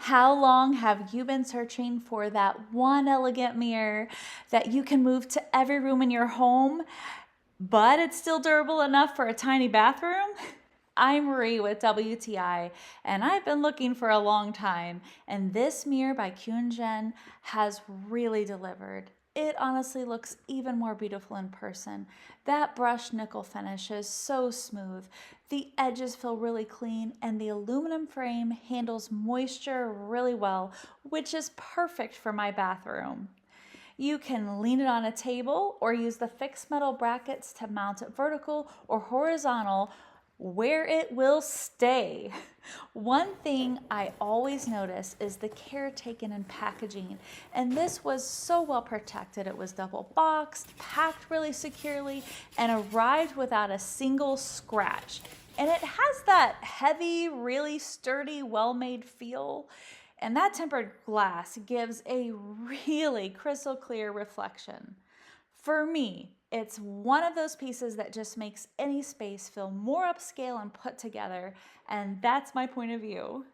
How long have you been searching for that one elegant mirror that you can move to every room in your home, but it's still durable enough for a tiny bathroom? I'm Marie with WTI, and I've been looking for a long time, and this mirror by Keonjinn has really delivered. It honestly looks even more beautiful in person. That brushed nickel finish is so smooth. The edges feel really clean, and the aluminum frame handles moisture really well, which is perfect for my bathroom. You can lean it on a table or use the fixed metal brackets to mount it vertical or horizontal where it will stay. One thing I always notice is the care taken in packaging, and this was so well protected. It was double boxed, packed really securely, and arrived without a single scratch. And it has that heavy, really sturdy, well-made feel. And that tempered glass gives a really crystal clear reflection. For me, it's one of those pieces that just makes any space feel more upscale and put together, and that's my point of view.